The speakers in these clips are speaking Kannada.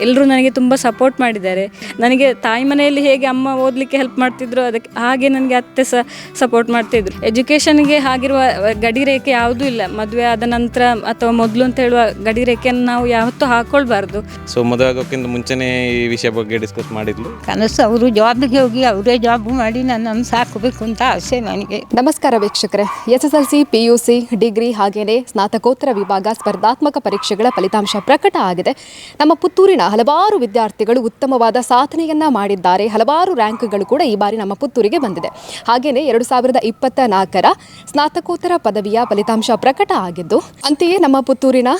ಎಲ್ಲರೂ ನನಗೆ ತುಂಬ ಸಪೋರ್ಟ್ ಮಾಡಿದ್ದಾರೆ. ನನಗೆ ತಾಯಿ ಮನೆಯಲ್ಲಿ ಹೇಗೆ ಅಮ್ಮ ಓದಲಿಕ್ಕೆ ಹೆಲ್ಪ್ ಮಾಡ್ತಿದ್ರು ಅದಕ್ಕೆ ಹಾಗೆ ನನಗೆ ಅತ್ತೆ ಸಹ ಸಪೋರ್ಟ್ ಮಾಡ್ತಿದ್ರು. ಎಜುಕೇಷನ್ಗೆ ಆಗಿರುವ ಗಡಿರೇಖೆ ಯಾವುದೂ ಇಲ್ಲ. ಮದುವೆ ಆದ ನಂತರ ಅಥವಾ ಮೊದಲು ಅಂತ ಹೇಳುವ ಗಡಿರೇಖೆಯನ್ನು ನಾವು ಯಾವತ್ತೂ ಹಾಕ್ಕೊಳ್ಬಾರ್ದು. ಸೊ ಮದುವೆ ಆಗೋಕ್ಕಿಂತ ಮುಂಚೆನೇ ಈ ವಿಷಯ ಬಗ್ಗೆ ಡಿಸ್ಕಸ್ ಮಾಡಿದ್ಲು. ಕನಸು ಅವರು ಜಾಬ್ಗೆ ಹೋಗಿ ಅವರೇ ಜಾಬ್ ಮಾಡಿ ನನ್ನನ್ನು ಸಾಕಬೇಕು ಅಂತ ಆಸೆ ನನಗೆ. ನಮಸ್ಕಾರ ವೀಕ್ಷಕರೇ, SSLC, PUC, ಡಿಗ್ರಿ ಹಾಗೆಯೇ ಸ್ನಾತಕೋತ್ತರ ವಿಭಾಗ ಸ್ಪರ್ಧಾತ್ಮಕ ಪರೀಕ್ಷೆಗಳ ಫಲಿತಾಂಶ ಪ್ರಕಟ ಆಗಿದೆ. ನಮ್ಮ ಪುತ್ತೂರಿನ ಹಲವಾರು ವಿದ್ಯಾರ್ಥಿಗಳು ಉತ್ತಮವಾದ ಸಾಧನೆಯನ್ನ ಮಾಡಿದ್ದಾರೆ. ಹಲವಾರು ರ್ಯಾಂಕ್ಗಳು ಕೂಡ ಈ ಬಾರಿ ನಮ್ಮ ಪುತ್ತೂರಿಗೆ ಬಂದಿದೆ. ಹಾಗೆಯೇ 2024ರ ಸ್ನಾತಕೋತ್ತರ ಪದವಿಯ ಫಲಿತಾಂಶ ಪ್ರಕಟ ಆಗಿದ್ದು, ಅಂತೆಯೇ ನಮ್ಮ ಪುತ್ತೂರಿನ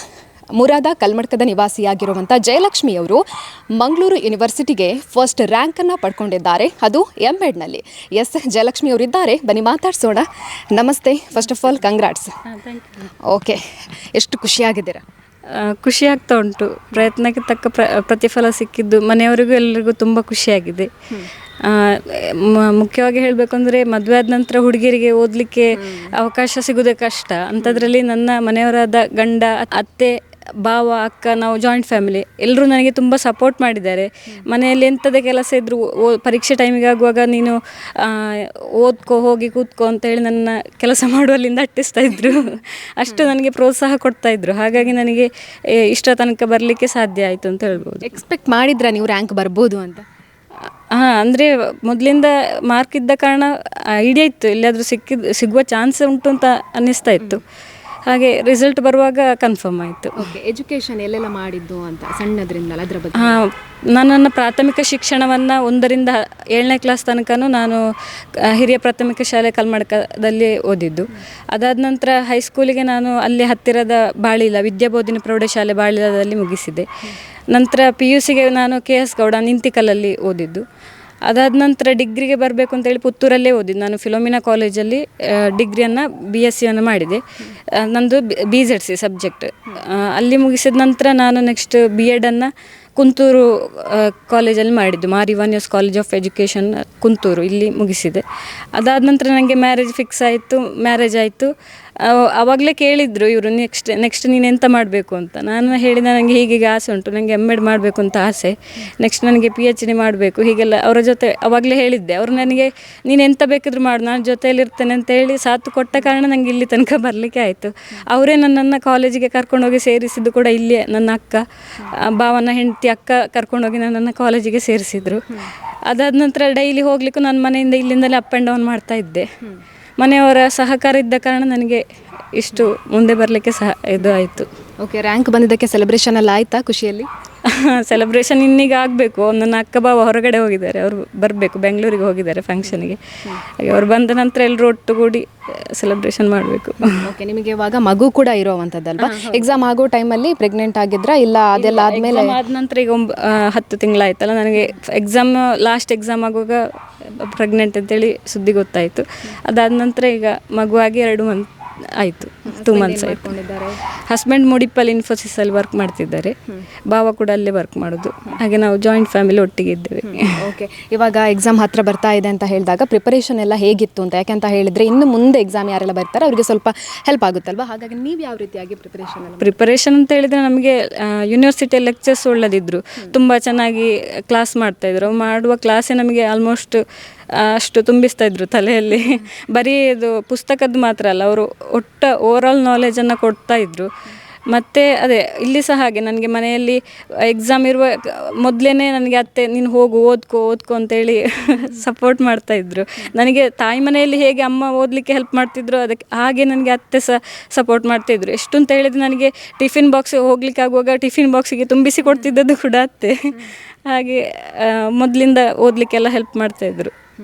ಮುರಾದ ಕಲ್ಮಡ್ಕದ ನಿವಾಸಿಯಾಗಿರುವಂಥ ಜಯಲಕ್ಷ್ಮಿಯವರು ಮಂಗಳೂರು ಯೂನಿವರ್ಸಿಟಿಗೆ ಫಸ್ಟ್ ರ್ಯಾಂಕನ್ನು ಪಡ್ಕೊಂಡಿದ್ದಾರೆ, ಅದು MEdನಲ್ಲಿ. ಜಯಲಕ್ಷ್ಮಿ ಅವರಿದ್ದಾರೆ, ಬನ್ನಿ ಮಾತಾಡ್ಸೋಣ. ನಮಸ್ತೆ. First of all congrats. Okay, ಎಷ್ಟು ಖುಷಿಯಾಗಿದ್ದೀರಾ? ಖುಷಿ ಆಗ್ತಾ ಉಂಟು. ಪ್ರಯತ್ನಕ್ಕೆ ತಕ್ಕ ಪ್ರತಿಫಲ ಸಿಕ್ಕಿದ್ದು ಮನೆಯವರಿಗೂ ಎಲ್ಲರಿಗೂ ತುಂಬ ಖುಷಿಯಾಗಿದೆ. ಮುಖ್ಯವಾಗಿ ಹೇಳಬೇಕು ಅಂದರೆ ಮದುವೆ ಆದ ನಂತರ ಹುಡುಗಿಯರಿಗೆ ಓದಲಿಕ್ಕೆ ಅವಕಾಶ ಸಿಗೋದೇ ಕಷ್ಟ. ಅಂಥದ್ರಲ್ಲಿ ನನ್ನ ಮನೆಯವರಾದ ಗಂಡ, ಅತ್ತೆ, ಭಾವ, ಅಕ್ಕ, ನಾವು ಜಾಯಿಂಟ್ ಫ್ಯಾಮಿಲಿ, ಎಲ್ಲರೂ ನನಗೆ ತುಂಬ ಸಪೋರ್ಟ್ ಮಾಡಿದ್ದಾರೆ. ಮನೆಯಲ್ಲಿ ಎಂಥದೇ ಕೆಲಸ ಇದ್ದರೂ ಪರೀಕ್ಷೆ ಟೈಮಿಗೆ ಆಗುವಾಗ ನೀನು ಓದ್ಕೋ, ಹೋಗಿ ಕೂತ್ಕೋ ಅಂತೇಳಿ ನನ್ನ ಕೆಲಸ ಮಾಡುವಲ್ಲಿಂದ ಅಟ್ಟಿಸ್ತಾ ಇದ್ರು. ಅಷ್ಟು ನನಗೆ ಪ್ರೋತ್ಸಾಹ ಕೊಡ್ತಾಯಿದ್ರು. ಹಾಗಾಗಿ ನನಗೆ ಇಷ್ಟ ತನಕ ಬರಲಿಕ್ಕೆ ಸಾಧ್ಯ ಆಯಿತು ಅಂತ ಹೇಳ್ಬೋದು. ಎಕ್ಸ್ಪೆಕ್ಟ್ ಮಾಡಿದ್ರಾ ನೀವು ರ್ಯಾಂಕ್ ಬರ್ಬೋದು ಅಂತ? ಅಂದರೆ ಮೊದಲಿಂದ ಮಾರ್ಕ್ ಇದ್ದ ಕಾರಣ ಐಡಿಯಾ ಇತ್ತು ಎಲ್ಲಿಯಾದರೂ ಸಿಗುವ ಚಾನ್ಸ್ ಉಂಟು ಅಂತ ಅನ್ನಿಸ್ತಾ ಇತ್ತು. ಹಾಗೆ ರಿಸಲ್ಟ್ ಬರುವಾಗ ಕನ್ಫರ್ಮ್ ಆಯಿತು. ಓಕೆ, ಎಜುಕೇಷನ್ ಎಲ್ಲೆಲ್ಲ ಮಾಡಿದ್ದು ಅಂತ ಸಣ್ಣದ್ರಿಂದಲ್ಲ ಅದರ ಬಗ್ಗೆ? ನಾನು ನನ್ನ ಪ್ರಾಥಮಿಕ ಶಿಕ್ಷಣವನ್ನು 1ರಿಂದ 7ನೇ ಕ್ಲಾಸ್ ತನಕನೂ ನಾನು ಹಿರಿಯ ಪ್ರಾಥಮಿಕ ಶಾಲೆ ಕಲ್ಮಡ್ಕದಲ್ಲಿ ಓದಿದ್ದು. ಅದಾದ ನಂತರ ಹೈಸ್ಕೂಲಿಗೆ ನಾನು ಅಲ್ಲಿ ಹತ್ತಿರದ ಬಾಳಿಲ ವಿದ್ಯಾಬೋಧಿನಿ ಪ್ರೌಢಶಾಲೆ ಬಾಳಿಲದಲ್ಲಿ ಮುಗಿಸಿದೆ. ನಂತರ PUCಗೆ ನಾನು KS ಗೌಡ ನಿಂತಿಕಲ್ಲಲ್ಲಿ ಓದಿದ್ದು. ಅದಾದ ನಂತರ ಡಿಗ್ರಿಗೆ ಬರಬೇಕು ಅಂತೇಳಿ ಪುತ್ತೂರಲ್ಲೇ ಓದಿದ್ದು. ನಾನು ಫಿಲೋಮಿನಾ ಕಾಲೇಜಲ್ಲಿ ಡಿಗ್ರಿಯನ್ನು BSc ಮಾಡಿದೆ. ನಂದು BZC ಸಬ್ಜೆಕ್ಟ್. ಅಲ್ಲಿ ಮುಗಿಸಿದ ನಂತರ ನಾನು ನೆಕ್ಸ್ಟ್ B.Edನ್ನು ಕುಂತೂರು ಕಾಲೇಜಲ್ಲಿ ಮಾಡಿದ್ದು, ಮಾರಿ ವಾನಿಯಸ್ ಕಾಲೇಜ್ ಆಫ್ ಎಜುಕೇಷನ್ ಕುಂತೂರು, ಇಲ್ಲಿ ಮುಗಿಸಿದೆ. ಅದಾದ ನಂತರ ನನಗೆ ಮ್ಯಾರೇಜ್ ಫಿಕ್ಸ್ ಆಯಿತು, ಮ್ಯಾರೇಜ್ ಆಯಿತು. ಆವಾಗಲೇ ಕೇಳಿದರು ಇವರು ನೆಕ್ಸ್ಟ್ ನೀನು ಎಂತ ಮಾಡಬೇಕು ಅಂತ. ನಾನು ಹೇಳಿದೆ ನನಗೆ ಹೀಗೆ ಆಸೆ ಉಂಟು, ನನಗೆ MEd ಮಾಡಬೇಕು ಅಂತ ಆಸೆ, ನೆಕ್ಸ್ಟ್ ನನಗೆ PhD ಮಾಡಬೇಕು, ಹೀಗೆಲ್ಲ ಅವರ ಜೊತೆ ಆವಾಗಲೇ ಹೇಳಿದ್ದೆ. ಅವರು ನನಗೆ ನೀನು ಎಂತ ಬೇಕಿದ್ರು ಮಾಡು, ನಾನು ಜೊತೆಯಲ್ಲಿರ್ತೇನೆ ಅಂತೇಳಿ ಸಾಥ್ ಕೊಟ್ಟ ಕಾರಣ ನನಗೆ ಇಲ್ಲಿ ತನಕ ಬರಲಿಕ್ಕೆ ಆಯಿತು. ಅವರೇ ನನ್ನನ್ನು ಕಾಲೇಜಿಗೆ ಕರ್ಕೊಂಡೋಗಿ ಸೇರಿಸಿದ್ದು ಕೂಡ ಇಲ್ಲಿಯೇ. ನನ್ನ ಅಕ್ಕ, ಭಾವನ ಹೆಂಡತಿ ಅಕ್ಕ ಕರ್ಕೊಂಡೋಗಿ ನನ್ನನ್ನು ಕಾಲೇಜಿಗೆ ಸೇರಿಸಿದರು. ಅದಾದ ನಂತರ ಡೈಲಿ ಹೋಗ್ಲಿಕ್ಕೂ ನನ್ನ ಮನೆಯಿಂದ ಇಲ್ಲಿಂದಲೇ ಅಪ್ ಆ್ಯಂಡ್ ಡೌನ್ ಮಾಡ್ತಾ ಇದ್ದೆ. ಮನೆಯವರ ಸಹಕಾರ ಇದ್ದ ಕಾರಣ ನನಗೆ ಇಷ್ಟು ಮುಂದೆ ಬರಲಿಕ್ಕೆ ಸಹ ಇದು ಆಯಿತು. ಓಕೆ, ರ್ಯಾಂಕ್ ಬಂದಿದ್ದಕ್ಕೆ ಸೆಲೆಬ್ರೇಷನ್ ಎಲ್ಲ ಆಯಿತಾ ಖುಷಿಯಲ್ಲಿ? ಸೆಲೆಬ್ರೇಷನ್ ಇನ್ನೀಗ ಆಗಬೇಕು. ನನ್ನ ಅಕ್ಕ ಬಾವ ಹೊರಗಡೆ ಹೋಗಿದ್ದಾರೆ, ಅವರು ಬರಬೇಕು, ಬೆಂಗಳೂರಿಗೆ ಹೋಗಿದ್ದಾರೆ ಫಂಕ್ಷನಿಗೆ. ಹಾಗೆ ಅವ್ರು ಬಂದ ನಂತರ ಎಲ್ಲರೂ ಒಟ್ಟುಗೂಡಿ ಸೆಲೆಬ್ರೇಷನ್ ಮಾಡಬೇಕು. ಓಕೆ, ನಿಮಗೆ ಇವಾಗ ಮಗು ಕೂಡ ಇರೋವಂಥದ್ದಲ್ವಾ? ಎಕ್ಸಾಮ್ ಆಗೋ ಟೈಮಲ್ಲಿ ಪ್ರೆಗ್ನೆಂಟ್ ಆಗಿದ್ರಾ ಇಲ್ಲ ಅದೆಲ್ಲ ಆದಮೇಲೆ? ಆದ ನಂತರ ಈಗ 10 ತಿಂಗಳಾಯ್ತಲ್ಲ ನನಗೆ. ಲಾಸ್ಟ್ ಎಕ್ಸಾಮ್ ಆಗುವಾಗ ಪ್ರೆಗ್ನೆಂಟ್ ಅಂತೇಳಿ ಸುದ್ದಿ ಗೊತ್ತಾಯಿತು. ಅದಾದ ನಂತರ ಈಗ ಮಗುವಾಗಿ 2 ಮಂತ್ ಆಯಿತು, 2 ಮಂತ್ಸ್ ಆಯಿತು. ಹಸ್ಬೆಂಡ್ ಮುಡಿಪಲ್ಲಿ ಇನ್ಫೋಸಿಸಲ್ಲಿ ವರ್ಕ್ ಮಾಡ್ತಿದ್ದಾರೆ, ಭಾವ ಕೂಡ ಅಲ್ಲೇ ವರ್ಕ್ ಮಾಡೋದು. ಹಾಗೆ ನಾವು ಜಾಯಿಂಟ್ ಫ್ಯಾಮಿಲಿ ಒಟ್ಟಿಗೆ ಇದ್ದೇವೆ. ಓಕೆ, ಇವಾಗ ಎಕ್ಸಾಮ್ ಹತ್ರ ಬರ್ತಾ ಇದೆ ಅಂತ ಹೇಳಿದಾಗ ಪ್ರಿಪರೇಷನ್ ಎಲ್ಲ ಹೇಗಿತ್ತು ಅಂತ? ಯಾಕೆಂತ ಹೇಳಿದರೆ ಇನ್ನು ಮುಂದೆ ಎಕ್ಸಾಮ್ ಯಾರೆಲ್ಲ ಬರ್ತಾರೆ ಅವರಿಗೆ ಸ್ವಲ್ಪ ಹೆಲ್ಪ್ ಆಗುತ್ತಲ್ವ? ಹಾಗಾಗಿ ನೀವು ಯಾವ ರೀತಿಯಾಗಿ ಪ್ರಿಪರೇಷನ್ ಅಂತ ಹೇಳಿದರೆ ನಮಗೆ ಯೂನಿವರ್ಸಿಟಿ ಲೆಕ್ಚರ್ಸ್ ಒಳ್ಳೆದಿದ್ರು, ತುಂಬ ಚೆನ್ನಾಗಿ ಕ್ಲಾಸ್ ಮಾಡ್ತಾಯಿದ್ರು. ಮಾಡುವ ಕ್ಲಾಸೇ ನಮಗೆ ಆಲ್ಮೋಸ್ಟ್ ಅಷ್ಟು ತುಂಬಿಸ್ತಾ ಇದ್ರು ತಲೆಯಲ್ಲಿ. ಬರೀ ಇದು ಪುಸ್ತಕದ್ದು ಮಾತ್ರ ಅಲ್ಲ, ಅವರು ಓವರಾಲ್ ನಾಲೆಜನ್ನು ಕೊಡ್ತಾ ಇದ್ರು. ಮತ್ತು ಅದೇ ಇಲ್ಲಿ ಸಹ ಹಾಗೆ ನನಗೆ ಮನೆಯಲ್ಲಿ ಎಕ್ಸಾಮ್ ಇರುವ ಮೊದಲೇ ನನಗೆ ಅತ್ತೆ ನೀನು ಹೋಗು ಓದ್ಕೋ ಅಂತೇಳಿ ಸಪೋರ್ಟ್ ಮಾಡ್ತಾಯಿದ್ರು. ನನಗೆ ತಾಯಿ ಮನೆಯಲ್ಲಿ ಹೇಗೆ ಅಮ್ಮ ಓದಲಿಕ್ಕೆ ಹೆಲ್ಪ್ ಮಾಡ್ತಿದ್ರು ಅದಕ್ಕೆ ಹಾಗೆ ನನಗೆ ಅತ್ತೆ ಸಹ ಸಪೋರ್ಟ್ ಮಾಡ್ತಾಯಿದ್ರು. ಎಷ್ಟು ಅಂತ ಹೇಳಿದರೆ ನನಗೆ ಟಿಫಿನ್ ಬಾಕ್ಸ್ ಹೋಗ್ಲಿಕ್ಕೆ ಆಗುವಾಗ ಟಿಫಿನ್ ಬಾಕ್ಸಿಗೆ ತುಂಬಿಸಿ ಕೊಡ್ತಿದ್ದದ್ದು ಕೂಡ ಅತ್ತೆ. ಹಾಗೆ ಮೊದಲಿಂದ ಓದಲಿಕ್ಕೆಲ್ಲ ಹೆಲ್ಪ್ ಮಾಡ್ತಾಯಿದ್ರು.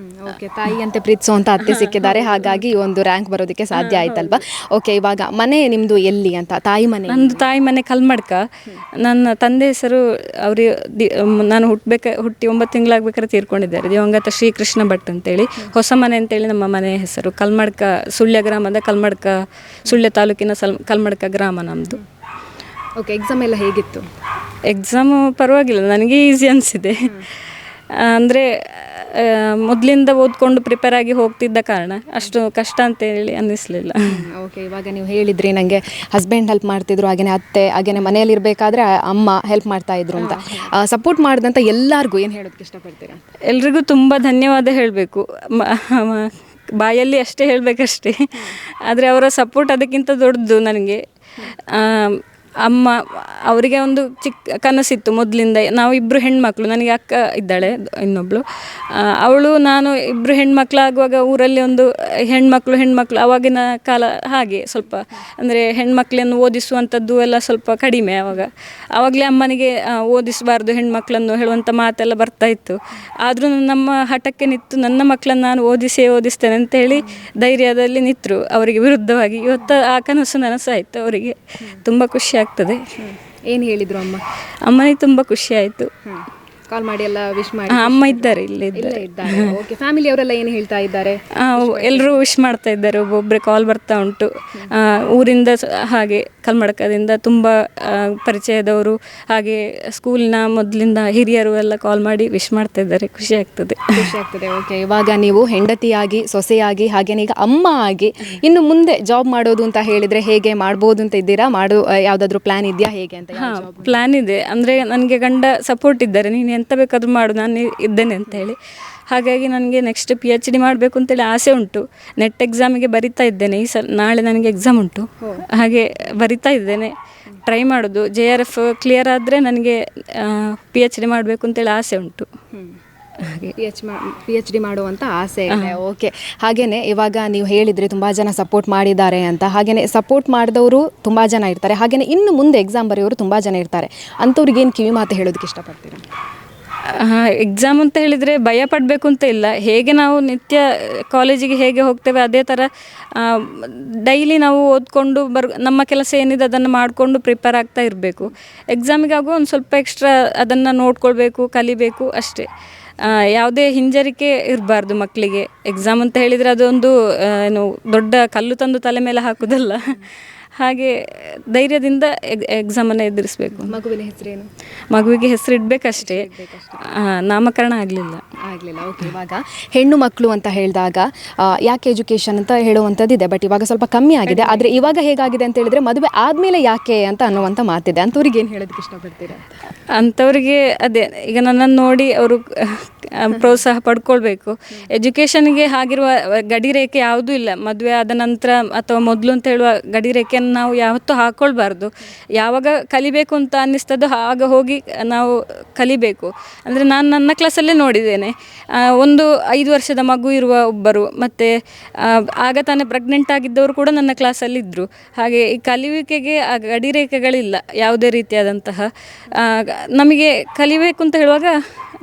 ಓಕೆ, ತಾಯಿಯಂತೆ ಪ್ರೀತಿಸುವಂಥ ಅತ್ತೆ ಸಿಕ್ಕಿದ್ದಾರೆ, ಹಾಗಾಗಿ ಒಂದು ರ್ಯಾಂಕ್ ಬರೋದಕ್ಕೆ ಸಾಧ್ಯ ಆಯ್ತಲ್ವಾ? ಓಕೆ, ಇವಾಗ ಮನೆ ನಿಮ್ಮದು ಎಲ್ಲಿ ಅಂತ? ತಾಯಿ ಮನೆ? ನಂದು ತಾಯಿ ಮನೆ ಕಲ್ಮಡ್ಕ. ನನ್ನ ತಂದೆ ಹೆಸರು ನಾನು ಹುಟ್ಟಿ 9 ತಿಂಗಳಾಗಬೇಕಾದ್ರೆ ತೀರ್ಕೊಂಡಿದ್ದಾರೆ, ದಿವಂಗತ ಶ್ರೀಕೃಷ್ಣ ಭಟ್ ಅಂತೇಳಿ. ಹೊಸ ಮನೆ ಅಂತೇಳಿ ನಮ್ಮ ಮನೆ ಹೆಸರು. ಕಲ್ಮಡ್ಕ, ಸುಳ್ಯ ಗ್ರಾಮದ ಕಲ್ಮಡ್ಕ, ಸುಳ್ಯ ತಾಲೂಕಿನ ಕಲ್ಮಡ್ಕ ಗ್ರಾಮ ನಮ್ಮದು. ಓಕೆ, ಎಕ್ಸಾಮ್ ಎಲ್ಲ ಹೇಗಿತ್ತು? ಎಕ್ಸಾಮು ಪರವಾಗಿಲ್ಲ, ನನಗೆ ಈಸಿ ಅನಿಸಿದೆ. ಅಂದರೆ ಮೊದಲಿಂದ ಓದ್ಕೊಂಡು ಪ್ರಿಪೇರ್ ಆಗಿ ಹೋಗ್ತಿದ್ದ ಕಾರಣ ಅಷ್ಟು ಕಷ್ಟ ಅಂತೇಳಿ ಅನ್ನಿಸ್ಲಿಲ್ಲ. ಓಕೆ, ಇವಾಗ ನೀವು ಹೇಳಿದ್ರಿ ನನಗೆ ಹಸ್ಬೆಂಡ್ ಹೆಲ್ಪ್ ಮಾಡ್ತಿದ್ರು, ಹಾಗೆಯೇ ಅತ್ತೆ, ಹಾಗೆಯೇ ಮನೆಯಲ್ಲಿ ಇರಬೇಕಾದ್ರೆ ಅಮ್ಮ ಹೆಲ್ಪ್ ಮಾಡ್ತಾ ಇದ್ರು ಅಂತ. ಸಪೋರ್ಟ್ ಮಾಡಿದಂಥ ಎಲ್ಲರಿಗೂ ಏನು ಹೇಳೋದಕ್ಕೆ ಇಷ್ಟಪಡ್ತೀರಾ? ಎಲ್ರಿಗೂ ತುಂಬ ಧನ್ಯವಾದ ಹೇಳಬೇಕು. ಬಾಯಲ್ಲಿ ಅಷ್ಟೇ ಹೇಳಬೇಕಷ್ಟೇ, ಆದರೆ ಅವರ ಸಪೋರ್ಟ್ ಅದಕ್ಕಿಂತ ದೊಡ್ಡದು ನನಗೆ. ಅಮ್ಮ ಅವರಿಗೆ ಒಂದು ಚಿಕ್ಕ ಕನಸಿತ್ತು ಮೊದಲಿಂದ. ನಾವು ಇಬ್ಬರು ಹೆಣ್ಮಕ್ಳು, ನನಗೆ ಅಕ್ಕ ಇದ್ದಾಳೆ ಇನ್ನೊಬ್ಬಳು. ಅವಳು ನಾನು ಇಬ್ಬರು ಹೆಣ್ಮಕ್ಳಾಗುವಾಗ ಊರಲ್ಲಿ ಒಂದು ಹೆಣ್ಮಕ್ಳು ಆವಾಗಿನ ಕಾಲ ಹಾಗೆ ಸ್ವಲ್ಪ ಅಂದರೆ ಹೆಣ್ಮಕ್ಳನ್ನು ಓದಿಸುವಂಥದ್ದು ಎಲ್ಲ ಸ್ವಲ್ಪ ಕಡಿಮೆ. ಆವಾಗಲೇ ಅಮ್ಮನಿಗೆ ಓದಿಸಬಾರ್ದು ಹೆಣ್ಮಕ್ಳನ್ನು ಹೇಳುವಂಥ ಮಾತೆಲ್ಲ ಬರ್ತಾಯಿತ್ತು. ಆದರೂ ನಮ್ಮ ಹಠಕ್ಕೆ ನಿಂತು ನನ್ನ ಮಕ್ಕಳನ್ನು ನಾನು ಓದಿಸ್ತೇನೆ ಅಂತೇಳಿ ಧೈರ್ಯದಲ್ಲಿ ನಿಂತರು ಅವರಿಗೆ ವಿರುದ್ಧವಾಗಿ. ಇವತ್ತು ಆ ಕನಸು ನನಸಾಯಿತು. ಅವರಿಗೆ ತುಂಬ ಖುಷಿ ಆಗ್ತದೆ. ಏನು ಹೇಳಿದರು ಅಮ್ಮ? ಅಮ್ಮನಿಗೆ ತುಂಬ ಖುಷಿ ಆಯಿತು. ಕಾಲ್ ಮಾಡಿ ಎಲ್ಲ ವಿಶ್ ಮಾಡಿ. ಅಮ್ಮ ಇದ್ದಾರೆ, ಇಲ್ಲೇ ಇದ್ದಾರೆ. ಓಕೆ, ಫ್ಯಾಮಿಲಿಯವರೆಲ್ಲ ಏನು ಹೇಳ್ತಾ ಇದ್ದಾರೆ? ಎಲ್ಲರೂ ವಿಶ್ ಮಾಡ್ತಾ ಇದ್ದಾರೆ. ಒಬ್ಬೊಬ್ಬರೇ ಕಾಲ್ ಬರ್ತಾ ಉಂಟು. ಊರಿಂದ ಹಾಗೆ ಕಲ್ಮಡಕದಿಂದ ತುಂಬ ಪರಿಚಯದವರು, ಹಾಗೆ ಸ್ಕೂಲಿನ ಮೊದಲಿಂದ ಹಿರಿಯರು ಎಲ್ಲ ಕಾಲ್ ಮಾಡಿ ವಿಶ್ ಮಾಡ್ತಾ ಇದ್ದಾರೆ. ಖುಷಿ ಆಗ್ತದೆ. ಓಕೆ, ಇವಾಗ ನೀವು ಹೆಂಡತಿಯಾಗಿ, ಸೊಸೆಯಾಗಿ, ಹಾಗೇನೆ ಈಗ ಅಮ್ಮ ಆಗಿ ಇನ್ನು ಮುಂದೆ ಜಾಬ್ ಮಾಡೋದು ಅಂತ ಹೇಳಿದರೆ ಹೇಗೆ ಮಾಡ್ಬೋದು ಅಂತ ಇದ್ದೀರಾ? ಯಾವುದಾದ್ರೂ ಪ್ಲ್ಯಾನ್ ಇದೆಯಾ ಹೇಗೆ ಅಂತ? ಪ್ಲ್ಯಾನ್ ಇದೆ. ಅಂದರೆ ನನಗೆ ಗಂಡ ಸಪೋರ್ಟ್ ಇದ್ದಾರೆ, ನೀನು ಎಂತ ಬೇಕಾದರೂ ಮಾಡು, ನಾನು ಇದ್ದೇನೆ ಅಂತ ಹೇಳಿ. ಹಾಗಾಗಿ ನನಗೆ ನೆಕ್ಸ್ಟ್ PhD ಮಾಡಬೇಕು ಅಂತೇಳಿ ಆಸೆ ಉಂಟು. ನೆಟ್ ಎಕ್ಸಾಮಿಗೆ ಬರಿತಾ ಇದ್ದೇನೆ. ನಾಳೆ ನನಗೆ ಎಕ್ಸಾಮ್ ಉಂಟು, ಹಾಗೆ ಬರಿತಾ ಇದ್ದೇನೆ. ಟ್ರೈ ಮಾಡೋದು. JRF ಕ್ಲಿಯರ್ ಆದರೆ ನನಗೆ PhD ಮಾಡಬೇಕು ಅಂತೇಳಿ ಆಸೆ ಉಂಟು. ಹಾಗೆ PhD ಮಾಡುವಂಥ ಆಸೆ ಇದೆ. ಓಕೆ, ಹಾಗೆಯೇ ಇವಾಗ ನೀವು ಹೇಳಿದರೆ ತುಂಬ ಜನ ಸಪೋರ್ಟ್ ಮಾಡಿದ್ದಾರೆ ಅಂತ. ಹಾಗೆಯೇ ಸಪೋರ್ಟ್ ಮಾಡಿದವರು ತುಂಬ ಜನ ಇರ್ತಾರೆ, ಹಾಗೆಯೇ ಇನ್ನು ಮುಂದೆ ಎಕ್ಸಾಮ್ ಬರೆಯೋರು ತುಂಬ ಜನ ಇರ್ತಾರೆ. ಅಂಥವ್ರಿಗೇನು ಕಿವಿ ಮಾತು ಹೇಳೋದಕ್ಕೆ ಇಷ್ಟಪಡ್ತೀರಾ? ಎಕ್ಸಾಮ್ ಅಂತ ಹೇಳಿದರೆ ಭಯ ಪಡಬೇಕು ಅಂತ ಇಲ್ಲ. ಹೇಗೆ ನಾವು ನಿತ್ಯ ಕಾಲೇಜಿಗೆ ಹೇಗೆ ಹೋಗ್ತೇವೆ ಅದೇ ಥರ ಡೈಲಿ ನಾವು ಓದ್ಕೊಂಡು ನಮ್ಮ ಕೆಲಸ ಏನಿದೆ ಅದನ್ನು ಮಾಡಿಕೊಂಡು ಪ್ರಿಪೇರ್ ಆಗ್ತಾ ಇರಬೇಕು. ಎಕ್ಸಾಮಿಗಾಗುವ ಒಂದು ಸ್ವಲ್ಪ ಎಕ್ಸ್ಟ್ರಾ ಅದನ್ನು ನೋಡ್ಕೊಳ್ಬೇಕು, ಕಲಿಬೇಕು ಅಷ್ಟೇ. ಯಾವುದೇ ಹಿಂಜರಿಕೆ ಇರಬಾರ್ದು ಮಕ್ಕಳಿಗೆ. ಎಕ್ಸಾಮ್ ಅಂತ ಹೇಳಿದರೆ ಅದೊಂದು ಏನು ದೊಡ್ಡ ಕಲ್ಲು ತಂದು ತಲೆ ಮೇಲೆ ಹಾಕೋದಲ್ಲ. ಹಾಗೆ ಧೈರ್ಯದಿಂದ ಎಕ್ಸಾಮನ್ನು ಎದುರಿಸಬೇಕು. ಮಗುವಿನ ಹೆಸರೇನು? ಮಗುವಿಗೆ ಹೆಸರು ಇಡಬೇಕಷ್ಟೇ, ನಾಮಕರಣ ಆಗಲಿಲ್ಲ. ಓಕೆ, ಇವಾಗ ಹೆಣ್ಣು ಮಕ್ಕಳು ಅಂತ ಹೇಳಿದಾಗ ಯಾಕೆ ಎಜುಕೇಷನ್ ಅಂತ ಹೇಳುವಂಥದ್ದಿದೆ, ಬಟ್ ಇವಾಗ ಸ್ವಲ್ಪ ಕಮ್ಮಿ ಆಗಿದೆ. ಆದರೆ ಇವಾಗ ಹೇಗಾಗಿದೆ ಅಂತ ಹೇಳಿದರೆ ಮದುವೆ ಆದಮೇಲೆ ಯಾಕೆ ಅಂತ ಅನ್ನುವಂಥ ಮಾತಿದೆ. ಅಂಥವ್ರಿಗೆ ಏನು ಹೇಳೋದಕ್ಕೆ ಇಷ್ಟಪಡ್ತೀರಾ? ಅಂಥವ್ರಿಗೆ ಅದೇ, ಈಗ ನನ್ನನ್ನು ನೋಡಿ ಅವರು ಪ್ರೋತ್ಸಾಹ ಪಡ್ಕೊಳ್ಬೇಕು. ಎಜುಕೇಷನ್ಗೆ ಆಗಿರುವ ಗಡಿರೇಖೆ ಯಾವುದೂ ಇಲ್ಲ. ಮದುವೆ ಆದ ನಂತರ ಅಥವಾ ಮೊದಲು ಅಂತ ಹೇಳುವ ಗಡಿರೇಖೆಯನ್ನು ನಾವು ಯಾವತ್ತೂ ಹಾಕ್ಕೊಳ್ಬಾರ್ದು. ಯಾವಾಗ ಕಲಿಬೇಕು ಅಂತ ಅನ್ನಿಸ್ತದೋ ಆಗ ಹೋಗಿ ನಾವು ಕಲಿಬೇಕು. ಅಂದರೆ ನಾನು ನನ್ನ ಕ್ಲಾಸಲ್ಲೇ ನೋಡಿದ್ದೇನೆ, ಒಂದು 5 ವರ್ಷದ ಮಗು ಇರುವ ಒಬ್ಬರು, ಮತ್ತು ಆಗ ತಾನೇ ಪ್ರೆಗ್ನೆಂಟ್ ಆಗಿದ್ದವರು ಕೂಡ ನನ್ನ ಕ್ಲಾಸಲ್ಲಿದ್ದರು. ಹಾಗೆ ಈ ಕಲಿಯುವಿಕೆಗೆ ಆ ಗಡಿರೇಖೆಗಳಿಲ್ಲ ಯಾವುದೇ ರೀತಿಯಾದಂತಹ. ನಮಗೆ ಕಲಿಬೇಕು ಅಂತ ಹೇಳುವಾಗ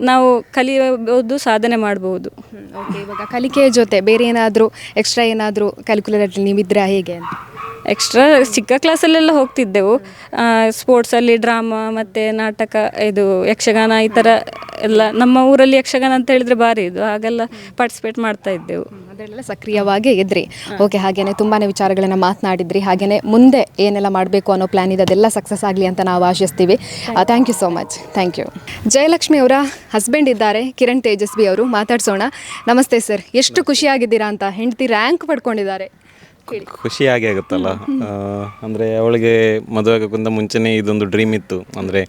ನಾವು ಕಲಿಯಬಹುದು, ಸಾಧನೆ ಮಾಡಬಹುದು. ಓಕೆ, ಇವಾಗ ಕಲಿಕೆಯ ಜೊತೆ ಬೇರೆ ಏನಾದರೂ ಎಕ್ಸ್ಟ್ರಾ ಏನಾದರೂ ಕಲಿಕ್ಯುಲರಲ್ಲಿ ನೀವಿದ್ರಾ ಹೇಗೆ ಅಂತ? ಎಕ್ಸ್ಟ್ರಾ ಚಿಕ್ಕ ಕ್ಲಾಸಲ್ಲೆಲ್ಲ ಹೋಗ್ತಿದ್ದೆವು. ಸ್ಪೋರ್ಟ್ಸಲ್ಲಿ ಡ್ರಾಮಾ ಮತ್ತು ನಾಟಕ, ಇದು ಯಕ್ಷಗಾನ, ಈ ಥರ ಎಲ್ಲ. ನಮ್ಮ ಊರಲ್ಲಿ ಯಕ್ಷಗಾನ ಅಂತ ಹೇಳಿದರೆ ಭಾರಿ ಇದು, ಹಾಗೆಲ್ಲ ಪಾರ್ಟಿಸಿಪೇಟ್ ಮಾಡ್ತಾ ಇದ್ದೆವು. ಅದರಲ್ಲೆಲ್ಲ ಸಕ್ರಿಯವಾಗಿ ಇದ್ರಿ. ಓಕೆ, ಹಾಗೆಯೇ ತುಂಬಾ ವಿಚಾರಗಳನ್ನು ಮಾತನಾಡಿದ್ರಿ. ಹಾಗೆಯೇ ಮುಂದೆ ಏನೆಲ್ಲ ಮಾಡಬೇಕು ಅನ್ನೋ ಪ್ಲ್ಯಾನ್ ಇದೆ, ಅದೆಲ್ಲ ಸಕ್ಸಸ್ ಆಗಲಿ ಅಂತ ನಾವು ಆಶಿಸ್ತೀವಿ. Thank you so much. Thank you. Jayalakshmi ಅವರ ಹಸ್ಬೆಂಡ್ ಇದ್ದಾರೆ, ಕಿರಣ್ ತೇಜಸ್ವಿ ಅವರು. ಮಾತಾಡ್ಸೋಣ. ನಮಸ್ತೆ ಸರ್, ಎಷ್ಟು ಖುಷಿಯಾಗಿದ್ದೀರಾ ಅಂತ? ಹೆಂಡತಿ ರ್ಯಾಂಕ್ ಪಡ್ಕೊಂಡಿದ್ದಾರೆ. ಖುಷಿಯಾಗಿ ಆಗುತ್ತಲ್ಲ. ಅಂದರೆ ಅವಳಿಗೆ ಮದುವೆ ಆಗೋಕ್ಕಿಂತ ಮುಂಚೆನೇ ಇದೊಂದು ಡ್ರೀಮ್ ಇತ್ತು. ಅಂದರೆ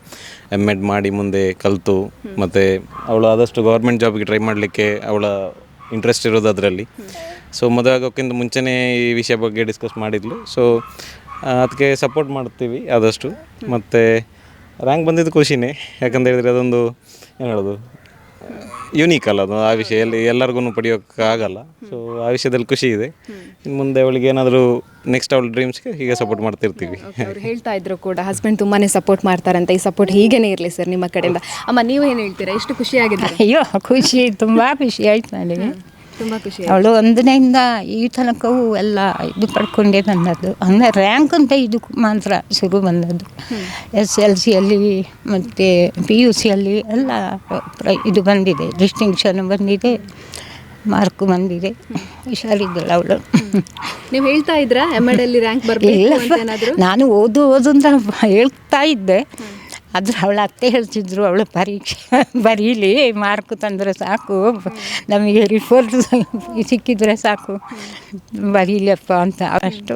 M.Ed ಮಾಡಿ ಮುಂದೆ ಕಲಿತು, ಮತ್ತು ಅವಳು ಆದಷ್ಟು ಗೌರ್ಮೆಂಟ್ ಜಾಬ್ಗೆ ಟ್ರೈ ಮಾಡಲಿಕ್ಕೆ ಅವಳ ಇಂಟ್ರೆಸ್ಟ್ ಇರೋದು ಅದರಲ್ಲಿ. ಸೊ ಮದುವೆ ಆಗೋಕ್ಕಿಂತ ಮುಂಚೆನೇ ಈ ವಿಷಯ ಬಗ್ಗೆ ಡಿಸ್ಕಸ್ ಮಾಡಿದ್ಲು. ಸೊ ಅದಕ್ಕೆ ಸಪೋರ್ಟ್ ಮಾಡ್ತೀವಿ ಆದಷ್ಟು. ಮತ್ತು ರ್ಯಾಂಕ್ ಬಂದಿದ್ದು ಖುಷಿನೇ, ಯಾಕಂತ ಹೇಳಿದರೆ ಅದೊಂದು ಏನು ಹೇಳೋದು, ಯುನೀಕ್ ಅಲ್ಲ ಅದು. ಆ ವಿಷಯದಲ್ಲಿ ಎಲ್ಲರಿಗೂ ಪಡೆಯೋಕ್ಕಾಗಲ್ಲ. ಸೊ ಆ ವಿಷಯದಲ್ಲಿ ಖುಷಿ ಇದೆ. ಇನ್ನು ಮುಂದೆ ಅವಳಿಗೆ ಏನಾದರೂ ನೆಕ್ಸ್ಟ್ ಅವಳ ಡ್ರೀಮ್ಸ್ಗೆ ಹೀಗೆ ಸಪೋರ್ಟ್ ಮಾಡ್ತಿರ್ತೀವಿ. ಅವ್ರು ಹೇಳ್ತಾ ಇದ್ರು ಕೂಡ ಹಸ್ಬೆಂಡ್ ತುಂಬಾ ಸಪೋರ್ಟ್ ಮಾಡ್ತಾರಂತ. ಈ ಸಪೋರ್ಟ್ ಹೀಗೇ ಇರಲಿ ಸರ್ ನಿಮ್ಮ ಕಡೆಯಿಂದ. ಅಮ್ಮ, ನೀವು ಏನು ಹೇಳ್ತೀರಾ? ಎಷ್ಟು ಖುಷಿಯಾಗಿದೆ? ಅಯ್ಯೋ, ಖುಷಿ, ತುಂಬ ಖುಷಿ ಆಯ್ತು ನನಗೆ. ತುಂಬ ಖುಷಿ. ಅವಳು ಒಂದನೆಯಿಂದ ಈ ತನಕವೂ ಎಲ್ಲ ಇದು ಪಡ್ಕೊಂಡೇ ಬಂದದ್ದು. ಅಂದರೆ ರ್ಯಾಂಕ್ ಅಂತ ಇದು ಮಾತ್ರ ಶುರು ಬಂದದ್ದು. SLCಯಲ್ಲಿ ಮತ್ತು PUCಯಲ್ಲಿ ಎಲ್ಲ ಇದು ಬಂದಿದೆ, ಡಿಸ್ಟಿಂಕ್ಷನ್ ಬಂದಿದೆ, ಮಾರ್ಕ್ ಬಂದಿದೆ. ಹುಷಾರಿದ್ದಳು ಅವಳು. ನೀವು ಹೇಳ್ತಾ ಇದ್ರಾ M.Ed ರ್ಯಾಂಕ್ ಬರಬೇಕು ಅಂತ? ನಾನು ಓದು ಅಂತ ಹೇಳ್ತಾ ಇದ್ದೆ. ಆದ್ರೆ ಅವಳ ಅತ್ತೆ ಹೇಳ್ತಿದ್ರು ಅವಳು ಪರೀಕ್ಷೆ ಬರೀಲಿ, ಮಾರ್ಕ್ ತಂದರೆ ಸಾಕು, ನಮಗೆ ರಿಪೋರ್ಟ್ ಸಿಕ್ಕಿದ್ರೆ ಸಾಕು, ಬರೀಲಿಯಪ್ಪ ಅಂತ. ಅಷ್ಟು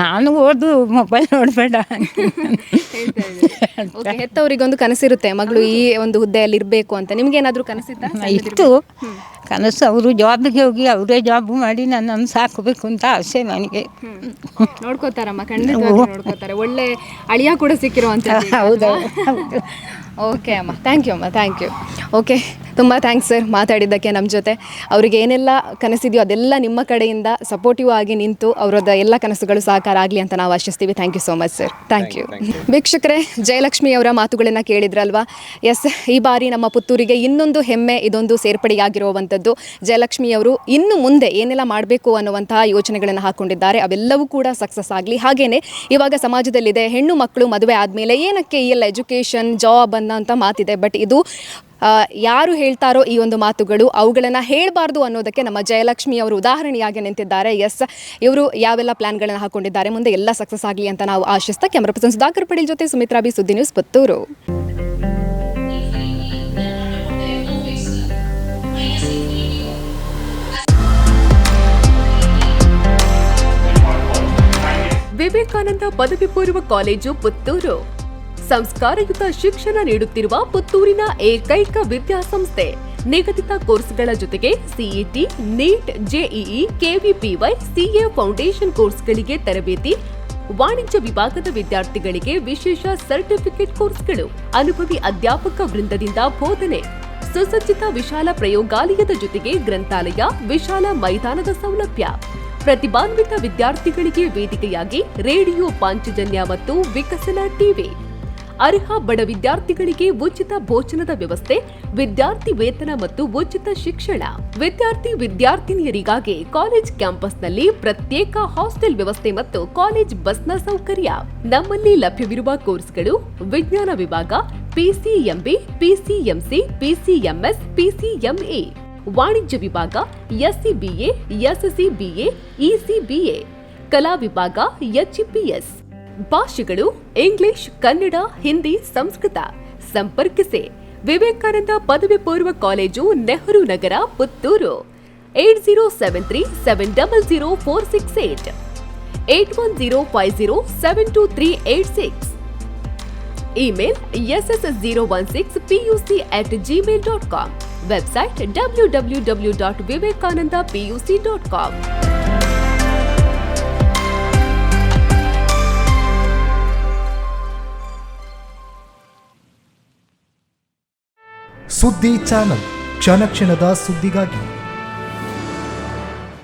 ನಾನು ಓದು, ಮೊಬೈಲ್ ನೋಡಬೇಡ. ಹೆತ್ತವರಿಗೊಂದು ಕನಸಿರುತ್ತೆ ಮಗಳು ಈ ಒಂದು ಹುದ್ದೆಯಲ್ಲಿ ಇರಬೇಕು ಅಂತ. ನಿಮ್ಗೇನಾದರೂ ಕನಸಿತ್ತಾ? ಇತ್ತು ಕನಸು. ಅವರು ಜಾಬ್ಗೆ ಹೋಗಿ ಅವರೇ ಜಾಬ್ ಮಾಡಿ ನನ್ನನ್ನು ಸಾಕಬೇಕು ಅಂತ ಆಸೆ ನನಗೆ. ನೋಡ್ಕೋತಾರಮ್ಮ, ಖಂಡಿತ ನೋಡ್ಕೋತಾರೆ. ಒಳ್ಳೆ ಅಳಿಯ ಕೂಡ ಸಿಕ್ಕಿರುವಂಥ. ಹೌದು. ಓಕೆ ಅಮ್ಮ, ಥ್ಯಾಂಕ್ ಯು ಅಮ್ಮ, ಥ್ಯಾಂಕ್ ಯು. ಓಕೆ, ತುಂಬ ಥ್ಯಾಂಕ್ಸ್ ಸರ್ ಮಾತಾಡಿದ್ದಕ್ಕೆ ನಮ್ಮ ಜೊತೆ. ಅವ್ರಿಗೆ ಏನೆಲ್ಲ ಕನಸಿದೆಯೋ ಅದೆಲ್ಲ ನಿಮ್ಮ ಕಡೆಯಿಂದ ಸಪೋರ್ಟಿವ್ ಆಗಿ ನಿಂತು ಅವರದ ಎಲ್ಲ ಕನಸುಗಳು ಸಾಕಾರ ಆಗಲಿ ಅಂತ ನಾವು ಆಶಿಸ್ತೀವಿ. Thank you so much sir. Thank you. ವೀಕ್ಷಕರೇ, ಜಯಲಕ್ಷ್ಮಿ ಅವರ ಮಾತುಗಳನ್ನು ಕೇಳಿದ್ರಲ್ವಾ? ಎಸ್, ಈ ಬಾರಿ ನಮ್ಮ ಪುತ್ತೂರಿಗೆ ಇನ್ನೊಂದು ಹೆಮ್ಮೆ, ಇದೊಂದು ಸೇರ್ಪಡೆಯಾಗಿರುವಂಥದ್ದು. ಜಯಲಕ್ಷ್ಮಿ ಅವರು ಇನ್ನು ಮುಂದೆ ಏನೆಲ್ಲ ಮಾಡಬೇಕು ಅನ್ನುವಂತಹ ಯೋಚನೆಗಳನ್ನು ಹಾಕ್ಕೊಂಡಿದ್ದಾರೆ. ಅವೆಲ್ಲವೂ ಕೂಡ ಸಕ್ಸಸ್ ಆಗಲಿ. ಹಾಗೆಯೇ ಇವಾಗ ಸಮಾಜದಲ್ಲಿದೆ, ಹೆಣ್ಣು ಮಕ್ಕಳು ಮದುವೆ ಆದಮೇಲೆ ಏನಕ್ಕೆ ಈ ಎಲ್ಲ ಎಜುಕೇಷನ್, ಜಾಬ್ ಅನ್ನೋಂಥ ಮಾತಿದೆ. ಬಟ್ ಇದು ಯಾರು ಹೇಳ್ತಾರೋ ಈ ಒಂದು ಮಾತುಗಳು, ಅವುಗಳನ್ನು ಹೇಳಬಾರ್ದು ಅನ್ನೋದಕ್ಕೆ ನಮ್ಮ ಜಯಲಕ್ಷ್ಮಿ ಅವರು ಉದಾಹರಣೆಯಾಗಿ ನಿಂತಿದ್ದಾರೆ. ಎಸ್, ಇವರು ಯಾವೆಲ್ಲ ಪ್ಲಾನ್ಗಳನ್ನು ಹಾಕೊಂಡಿದ್ದಾರೆ, ಮುಂದೆ ಎಲ್ಲ ಸಕ್ಸಸ್ ಆಗಲಿ ಅಂತ ನಾವು ಆಶಿಸ್ತಾ, ಕ್ಯಾಮರಾ ಪರ್ಸನ್ ಸುಧಾಕರ್ ಪಟೇಲ್ ಜೊತೆ ಸುಮಿತ್ರಾ ಬಿ, ಸುದ್ದಿ ನ್ಯೂಸ್, ಪುತ್ತೂರು. ವಿವೇಕಾನಂದ ಪದವಿ ಪೂರ್ವ ಕಾಲೇಜು, ಪುತ್ತೂರು. ಸಂಸ್ಕಾರಯುತ ಶಿಕ್ಷಣ ನೀಡುತ್ತಿರುವ ಪುತ್ತೂರಿನ ಏಕೈಕ ವಿದ್ಯಾಸಂಸ್ಥೆ. ನಿಗದಿತ ಕೋರ್ಸ್ಗಳ ಜೊತೆಗೆ CET, NEET, JEE, KVPY, CA foundation ಕೋರ್ಸ್ಗಳಿಗೆ ತರಬೇತಿ, ವಾಣಿಜ್ಯ ವಿಭಾಗದ ವಿದ್ಯಾರ್ಥಿಗಳಿಗೆ ವಿಶೇಷ ಸರ್ಟಿಫಿಕೇಟ್ ಕೋರ್ಸ್ಗಳು, ಅನುಭವಿ ಅಧ್ಯಾಪಕ ವೃಂದದಿಂದ ಬೋಧನೆ, ಸುಸಜ್ಜಿತ ವಿಶಾಲ ಪ್ರಯೋಗಾಲಯದ ಜೊತೆಗೆ ಗ್ರಂಥಾಲಯ, ವಿಶಾಲ ಮೈದಾನದ ಸೌಲಭ್ಯ, ಪ್ರತಿಭಾನ್ವಿತ ವಿದ್ಯಾರ್ಥಿಗಳಿಗೆ ವೇದಿಕೆಯಾಗಿ ರೇಡಿಯೋ ಪಾಂಚಜನ್ಯ ಮತ್ತು ವಿಕಸನ ಟಿವಿ, ಅರ್ಹ ಬಡ ವಿದ್ಯಾರ್ಥಿಗಳಿಗೆ ಉಚಿತ ಭೋಜನದ ವ್ಯವಸ್ಥೆ, ವಿದ್ಯಾರ್ಥಿ ವೇತನ ಮತ್ತು ಉಚಿತ ಶಿಕ್ಷಣ, ವಿದ್ಯಾರ್ಥಿನಿಯರಿಗಾಗಿ ಕಾಲೇಜ್ ಕ್ಯಾಂಪಸ್ನಲ್ಲಿ ಪ್ರತ್ಯೇಕ ಹಾಸ್ಟೆಲ್ ವ್ಯವಸ್ಥೆ ಮತ್ತು ಕಾಲೇಜ್ ಬಸ್ನ ಸೌಕರ್ಯ. ನಮ್ಮಲ್ಲಿ ಲಭ್ಯವಿರುವ ಕೋರ್ಸ್ಗಳು: ವಿಜ್ಞಾನ ವಿಭಾಗ, ಪಿಸಿಎಂಬಿ, ಪಿಸಿಎಂಸಿ, ಪಿಸಿಎಂಎಸ್, ಪಿಸಿಎಂಎ, ವಾಣಿಜ್ಯ ವಿಭಾಗ, ಎಸ್ಸಿಬಿಎ, ಎಸ್ಸಿಬಿಎ, ಇಸಿಬಿಎ, ಕಲಾ ವಿಭಾಗ, ಎಚ್ಇಪಿಎಸ್. ಭಾಷೆಗಳು: ಇಂಗ್ಲಿಷ್, ಕನ್ನಡ, ಹಿಂದಿ, ಸಂಸ್ಕೃತ. ಸಂಪರ್ಕಿಸಿ ವಿವೇಕಾನಂದ ಪದವಿ ಪೂರ್ವ college, Nehru Nagar, Puttur. 8073700468, 8105072386. Email ss016puc@gmail.com. Website www.vivekanandapuc.com. ಸುದ್ದಿ ಚಾನಲ್, ಕ್ಷಣ ಕ್ಷಣದ ಸುದ್ದಿಗಾಗಿ.